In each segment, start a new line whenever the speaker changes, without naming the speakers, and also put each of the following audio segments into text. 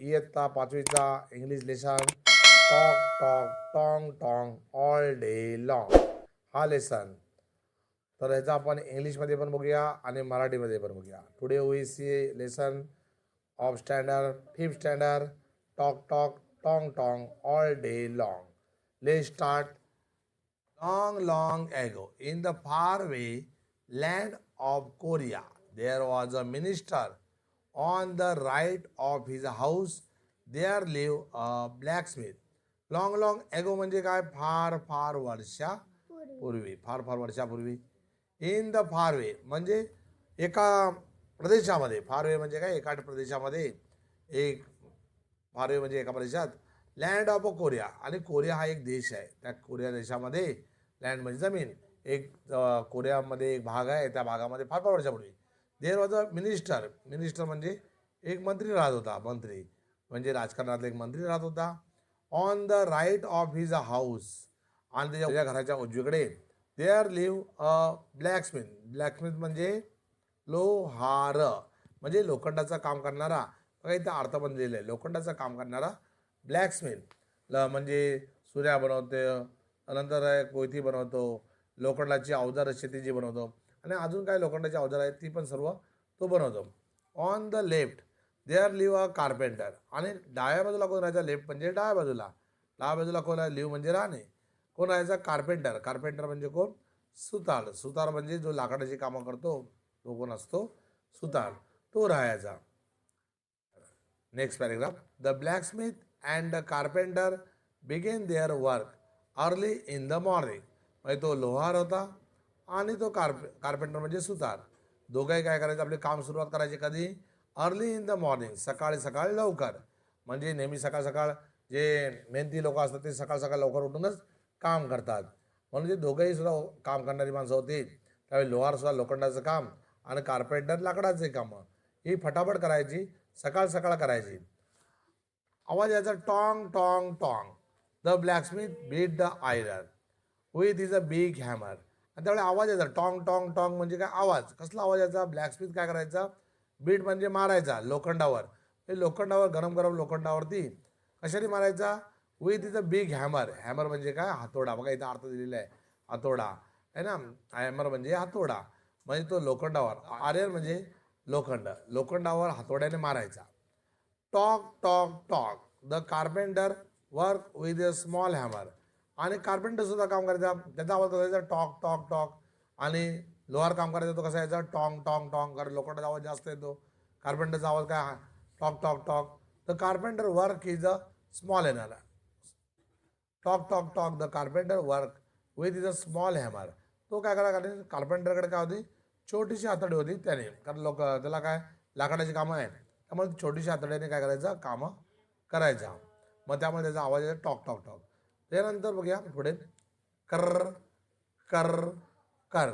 इयत्ता 5वीचा English lesson tock tock tong tong all day long हा लेसन. तर ह्याचा आपण इंग्लिशमध्ये पण बघूया आणि मराठीमध्ये पण बघूया. Today we see lesson of standard 5th standard tock tock tong tong all day long. Let's start. Long, long ago, in the faraway land of Korea, there was a minister. On the right of his house, there lived a blacksmith. Long, long ago म्हणजे काय? फार फार वर्षापूर्वी. फार फार वर्षापूर्वी. In the far वे म्हणजे एका प्रदेशामध्ये. फार वे म्हणजे काय? एका प्रदेशामध्ये. एक फार वे म्हणजे एका प्रदेशात. लँड ऑफ कोरिया आणि कोरिया हा एक देश आहे. त्या कोरिया देशामध्ये लँड म्हणजे जमीन. एक कोरियामध्ये एक भाग आहे. त्या भागामध्ये फार फार वर्षापूर्वी there was a minister. Minister म्हणजे एक मंत्री राहत होता. मंत्री म्हणजे राजकारणातला एक मंत्री राहत होता. On the right of his house आणि त्याच्या घराच्या उजवीकडे देअर लिव्ह अ ब्लॅकस्मिथ. ब्लॅकस्मिथ म्हणजे लोहार म्हणजे लोखंडाचं काम करणारा. बघा इथं अर्थ पण दिलेलं आहे. लोखंडाचं काम करणारा ब्लॅकस्मिथ म्हणजे सुऱ्या बनवतो, नंतर कोयती बनवतो, लोखंडाची अवजारं शेतीची बनवतो आणि अजून काय लोखंडाची अवजारं आहेत ती पण सर्व तो बनवतो. On the left there live a carpenter आणि डाव्या बाजूला कोण राहायचा? लेफ्ट म्हणजे डाव्या बाजूला. डाव्या बाजूला कोण आहे? लिव्ह म्हणजे राहणे. कोण राहायचा? कार्पेंटर. कार्पेंटर म्हणजे कोण? सुतार. सुतार म्हणजे जो लाकडाची कामं करतो तो कोण असतो? सुतार. तो राहायचा. Next paragraph. The blacksmith and the carpenter begin their work early in the morning. म्हणजे तो लोहार होता आणि तो कार्पेंटर म्हणजे सुतार. दोघंही काय करायचं? आपले काम सुरुवात करायची कधी? Early in the morning. सकाळी सकाळी लवकर. म्हणजे नेहमी सकाळ सकाळ जे मेहनती लोक असतात ते सकाळ सकाळ लवकर उठूनच काम करतात. म्हणून जे दोघंही सुद्धा काम करणारी माणसं होती. त्यावेळी लोहार सुद्धा लोखंडाचं काम आणि कार्पेंटर लाकडाचे कामं ही फटाफट करायची. सकाळ सकाळ करायची. आवाज यायचा tong tong tong. The blacksmith beat the iron with his a big hammer. आणि त्यावेळी आवाज यायचा टॉंग टॉंग टॉंग म्हणजे काय? आवाज. कसला आवाज यायचा? ब्लॅकस्मिथ काय करायचा? बीट म्हणजे मारायचा लोखंडावर. हे लोखंडावर गरम गरम लोखंडावरती कशाने मारायचा? With his a big hammer. Hammer म्हणजे काय? हातोडा. बघा इथं अर्थ दिलेला आहे हातोडा आहे ना. हॅमर म्हणजे हातोडा. म्हणजे तो लोखंडावर. आयरन म्हणजे लोखंड. लोखंडावर हातोड्याने मारायचा. Talk tock talk. The carpenter work with a small hammer. आणि कार्पेंटर सुद्धा काम करायचा. त्याचा आवाज कसा यायचा? Talk tock talk. आणि लोहार काम करायचा तो कसा यायचा? Tong tong tong. कारण लोखंडाचा आवाज जास्त येतो. कार्पेंटरचा आवाज काय? Talk tock talk. The carpenter work is a small hammer. Talk tock talk. The carpenter work with his a small hammer. तो काय करायचा? कार्पेंटरकडे काय होती? छोटीशी हातोडी होती त्याने. कारण त्याला काय लाकडाची कामं आहे त्यामुळे छोटीशी हातोड्याने काय करायचं? कामं करायचा. मग त्यामुळे त्याचा आवाज येतो टॉक टॉक टॉक. त्यानंतर बघूया पुढे. कर कर कर.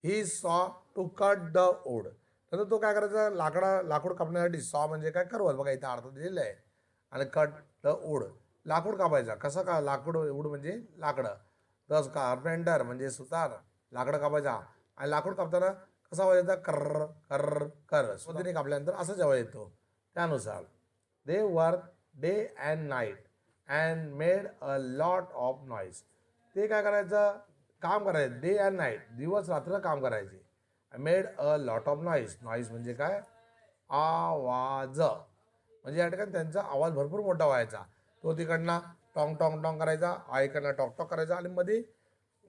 He saw to cut the wood. तर तो काय करायचा? लाकूड कापण्यासाठी. सॉ म्हणजे काय? करवल. बघा इथं अर्थ दिलेला आहे. आणि कट द वूड लाकूड कापायचा. कसं का? लाकूड वूड म्हणजे लाकडं. तर कार्पेंटर म्हणजे सुतार लाकडं कापायचा. आणि लाकूड कापताना कसा आवाज येतात? कर कर कर. स्वतःने कापल्यानंतर असाच आवाज येतो. त्यानुसार they work day and night and made a lot of noise. ते काय करायचं? काम करायचं. Day and night. दिवस रात्र काम करायचे. Made a lot of noise. Noise म्हणजे काय? आवाज. म्हणजे या ठिकाणी त्यांचा आवाज भरपूर मोठा व्हायचा. तो तिकडनं टॉंग टॉंग टॉंग करायचा. आईकडनं टॉक टॉक करायचा आणि मध्ये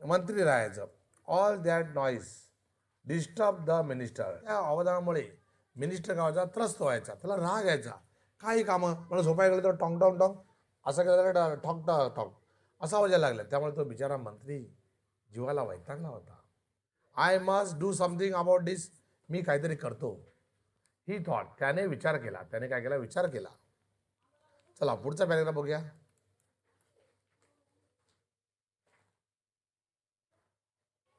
मंत्री राहायचं. All that noise disturb the minister. त्या आवाजामुळे मिनिस्टर गावाचा त्रस्त व्हायचा. त्याला राग यायचा. काही कामं मला झोपायला गेलं तर टॉंग टॉंग टॉंग असं केलं ठॉक टॉक टॉक असा आवाज यायला लागला. त्यामुळे तो बिचारा मंत्री जीवाला वैतागला होता. I must do something about this. मी काहीतरी करतो. He thought. त्याने विचार केला. त्याने काय केला? विचार केला. चला पुढचा पॅरेग्राफ बघूया.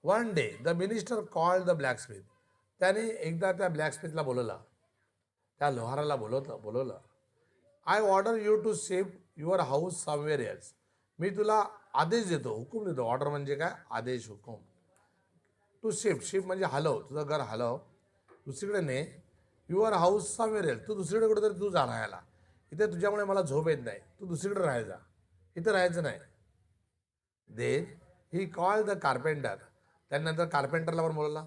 One day the minister called the blacksmith. त्याने एकदा त्या ब्लॅकस्मिथला बोलवलं. त्या लोहाराला बोलवलं. I order you to shift your house somewhere else. मी तुला आदेश देतो, हुकूम देतो. ऑर्डर म्हणजे काय? आदेश, हुकूम. To shift. शिफ्ट म्हणजे हलव. तुझं घर हलव दुसरीकडे ने. युअर हाऊस समवेअर एल्स, तू दुसरीकडे कुठेतरी तू जा राहायला, इथे तुझ्यामुळे मला झोप येत नाही, तू दुसरीकडे राहायचा, इथं राहायचं नाही. Then he call the carpenter, त्यानंतर कार्पेंटरला पण बोलला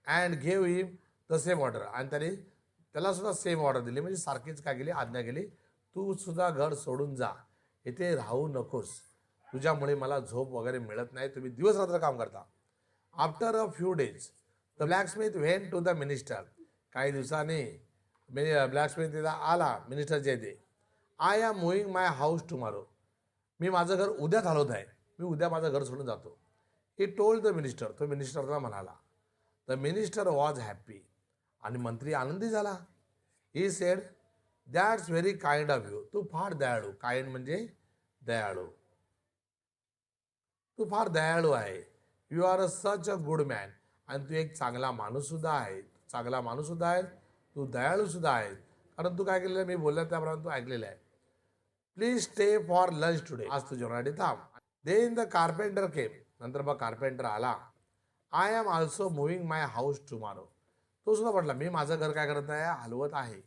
अँड घेव हिम द सेम ऑर्डर, आणि त्याला सुद्धा सेम ऑर्डर दिली, म्हणजे सारखीच काय केली, आज्ञा केली, तू सुद्धा घर सोडून जा, इथे राहू नकोस, तुझ्यामुळे मला झोप वगैरे मिळत नाही, तुम्ही दिवस रात्र काम करता. After a few days the blacksmith went to the minister, काही दिवसांनी ब्लॅकस्मिथ तिला आला मिनिस्टरच्या इथे. I am moving my house tomorrow, मी माझं घर उद्या चालवत आहे, मी उद्या माझं घर सोडून जातो. ही टोल्ड द मिनिस्टर, तो मिनिस्टरला म्हणाला. द मिनिस्टर वॉज हॅप्पी, आणि मंत्री आनंदी झाला. He said that's very kind of you, तू फार दयाळू, काइंड म्हणजे दयाळू, तू फार दयाळू आहे. You are a such a good man, आणि तू एक चांगला माणूस सुद्धा आहे, चांगला माणूस सुद्धा आहे, तू दयाळू सुद्धा आहे, कारण तू काय केलेलं आहे, मी बोलल्या त्याप्रमाणे तू ऐकलेलं आहे. Please stay for lunch today, आज तू जेवणासाठी थांब. देन द कार्पेंटर केम, नंतर मग कार्पेंटर आला. I am also moving my house tomorrow, तो सुद्धा म्हटला मी माझं घर काय करत आहे, हलवत आहे,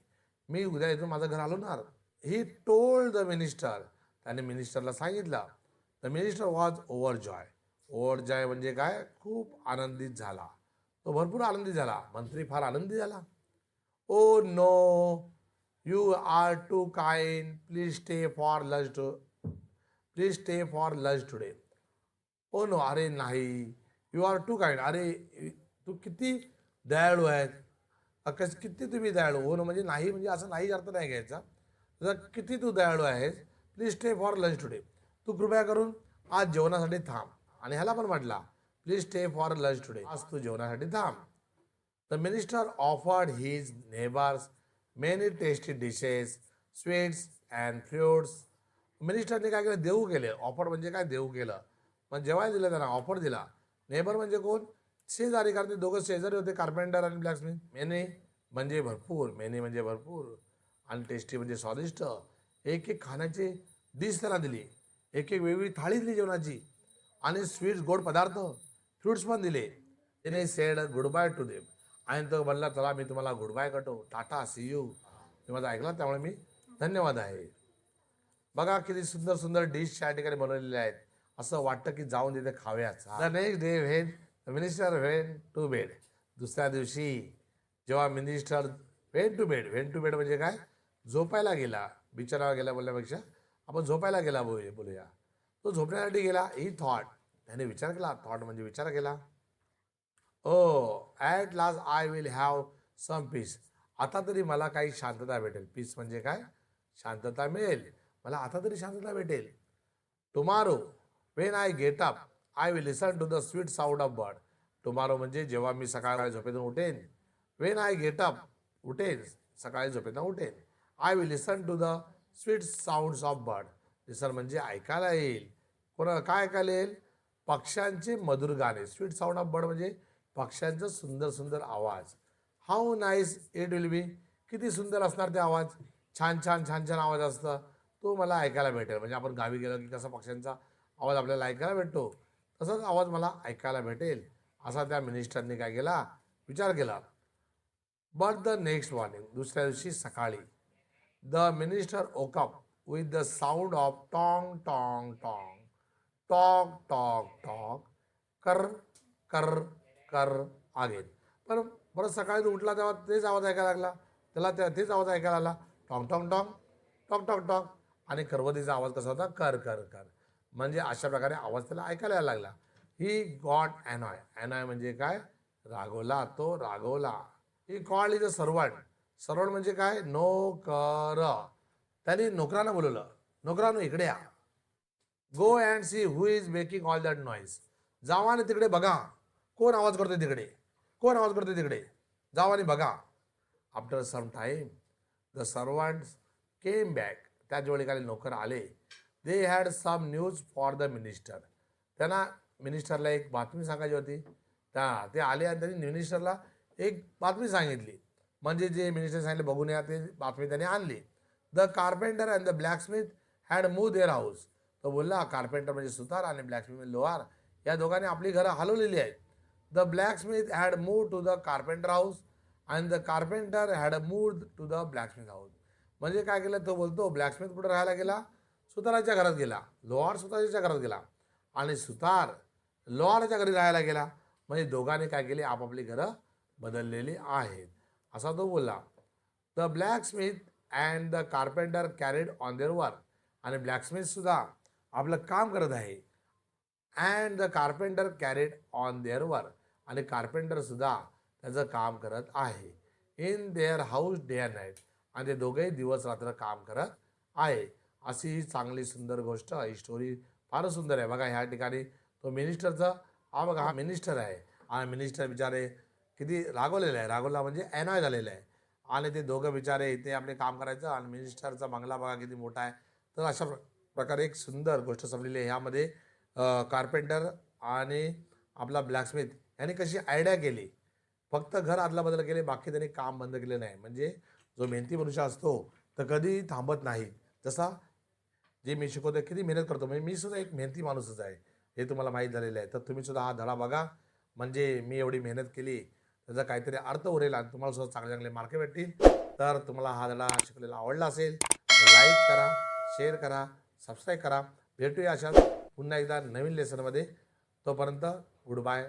मी उद्या इथून माझं घर हलवणार. ही टोल्ड द मिनिस्टर, त्याने मिनिस्टरला सांगितलं. द मिनिस्टर वॉज ओव्हरजॉय, ओव्हरजॉय म्हणजे काय, खूप आनंदित झाला, तो भरपूर आनंदित झाला, मंत्री फार आनंदी झाला. Oh no, you are too kind, please stay for lunch, please stay for lunch today. Oh no, अरे नाही, यू आर टू काइंड, अरे तू किती दयाळू आहेत, किती तुम्ही दयाळू. हो नो म्हणजे नाही, म्हणजे असं नाही अर्थ नाही घ्यायचा, किती तू दयाळू आहेस. Please stay for lunch today, तू कृपया करून आज जेवणासाठी थांब. आणि ह्याला पण म्हटला please stay for lunch today, आज तू जेवणासाठी थांब. The minister offered his neighbours many tasty dishes, sweets and fruits. मिनिस्टरने काय केलं, देऊ केले. ऑफर म्हणजे काय, देऊ केलं, मग जेवायला दिलं त्यांना, ऑफर दिला. नेबर म्हणजे कोण, शेजारी, कारण ते दोघं शेजारी होते, कार्पेंटर आणि ब्लॅकस्मिथ. मेनी म्हणजे भरपूर, मेनी म्हणजे भरपूर, आणि टेस्टी म्हणजे स्वादिष्ट. एक एक खाण्याची डिश त्यांना दिली, एक एक वेगवेगळी थाळी दिली जेवणाची, आणि स्वीट्स गोड पदार्थ, फ्रुट्स पण दिले. त्याने sed good by two them, आणि तो म्हणला चला मी तुम्हाला गुड बाय करतो, टाटा, सी यू. मी माझं ऐकलं त्यामुळे मी धन्यवाद आहे. बघा किती सुंदर सुंदर डिश या ठिकाणी बनवलेल्या आहेत, असं वाटतं की जाऊन तिथे खाव्याच. The next day when the minister went to bed, दुसऱ्या दिवशी जेव्हा minister went to bed, went to bed म्हणजे काय, झोपायला गेला, बिचारावर गेला बोलण्यापेक्षा आपण झोपायला गेला बोलूया. तो झोपण्यासाठी गेला. ही थॉट, त्याने विचार केला, थॉट म्हणजे विचार केला. Oh at last I will have some peace, आता तरी मला काही शांतता भेटेल. पीस म्हणजे काय, शांतता मिळेल, मला आता तरी शांतता भेटेल. Tomorrow when I get up I will listen to the sweet sound of bird. Tomorrow म्हणजे जेव्हा मी सकाळी झोपेतून उठेन. वेन आय गेट अप, उठेन, सकाळी झोपेतून उठेन. I will listen to the sweet sounds of bird, listen म्हणजे ऐकायला येईल. कोणा काय ऐकायला येईल, पक्ष्यांचे मधुर गाणे. स्वीट साऊंड ऑफ बर्ड म्हणजे पक्ष्यांचा सुंदर सुंदर आवाज. How nice it will be, किती सुंदर असणार ते आवाज, छान छान छान छान आवाज असतं, तो मला ऐकायला भेटेल. म्हणजे आपण गावी गेलो की कसा पक्ष्यांचा आवाज आपल्याला ऐकायला भेटतो, तसाच आवाज मला ऐकायला भेटेल, असा त्या मिनिस्टरने काय केला, विचार केला. बट द नेक्स्ट मॉर्निंग, दुसऱ्या दिवशी सकाळी, the minister woke up with the sound of tong tong tong, tock tock tock, कर कर कर अगेन. पण परत सकाळी तो उठला तेव्हा तेच आवाज ऐकायला लागला, त्याला तेच आवाज ऐकायला आला, tong tong tong, tock tock talk. आणि करवतीचा आवाज कसा होता, कर कर कर, म्हणजे अशा प्रकारे आवाज त्याला ऐकायला यायला लागला. ही गॉट अनॉय, अनॉय म्हणजे काय, रागवला, तो रागवला. He called his a servant, servant म्हणजे काय, नोकर. त्याने नोकरांना बोलवलं, नोकरांनो इकडे या, go and see who is making all that noise. जावा आणि तिकडे बघा, कोण आवाज करतोय तिकडे, कोण आवाज करतोय तिकडे, जावा आणि बघा. After some time the servants came back, त्याच वेळी काही नोकर आले. They had some news for the minister, त्यांना मिनिस्टरला एक बातमी सांगायची होती. ते आले आणि त्यांनी मिनिस्टरला एक बातमी सांगितली, म्हणजे जे मिनिस्टर सांगितले बघून या, ते बातमी त्यांनी आणली. The carpenter and the blacksmith had move their house, तो बोलला कार्पेंटर म्हणजे सुतार आणि ब्लॅकस्मिथ म्हणजे लोहार, या दोघांनी आपली घरं हलवलेली आहेत. The blacksmith had move to the carpenter house, and the carpenter had a moved to the blacksmith house. म्हणजे काय केलं, तो बोलतो ब्लॅकस्मिथ कुठं राहायला गेला, सुताराच्या घरात गेला. लोहार सुताराच्या घरात गेला आणि सुतार लोहाराच्या घरी राहायला गेला. म्हणजे दोघांनी काय केली, आपापली घरं बदललेली आहेत असा तो बोलला. The blacksmith and the carpenter carried on their work. आणि ब्लॅकस्मिथ सुद्धा आपलं काम करत आहे. And the carpenter carried on their work. आणि कार्पेंटर सुद्धा त्याचं काम करत आहे. In their house day and night. आणि ते दोघेही दिवस रात्र काम करत आहे. अशी ही चांगली सुंदर गोष्ट, ही स्टोरी फारच सुंदर आहे. बघा ह्या ठिकाणी तो मिनिस्टरचा, हा बघा हा मिनिस्टर आहे आणि मिनिस्टर बिचारे किती रागवलेला आहे, रागवला म्हणजे अनॉय झालेला आहे. आणि ते दोघं बिचारे इथे आपले काम करायचं आणि मिनिस्टरचा बंगला बघा किती मोठा आहे. तर अशा प्रकारे एक सुंदर गोष्ट समजलेली आहे. ह्यामध्ये कार्पेंटर आणि आपला ब्लॅकस्मिथ यांनी कशी आयडिया केली, फक्त घर आदलाबदल केले, बाकी त्यांनी काम बंद केले नाही. म्हणजे जो मेहनती मनुष्य असतो तर कधी थांबत नाही. जसा जे मी शिकवतो किती मेहनत करतो, म्हणजे मी सुद्धा एक मेहनती माणूसच आहे, हे तुम्हाला माहीत झालेलं आहे. तर तुम्ही सुद्धा हा धडा बघा, म्हणजे मी एवढी मेहनत केली त्याचा काहीतरी अर्थ उरेल आणि तुम्हाला सुद्धा चांगले चांगले मार्क भेटतील. तर तुम्हाला हा धडा शिकलेला आवडला असेल तर लाईक करा, शेअर करा, सबस्क्राईब करा. भेटूया अशाच पुन्हा एकदा नवीन लेसनमध्ये. तोपर्यंत गुड बाय.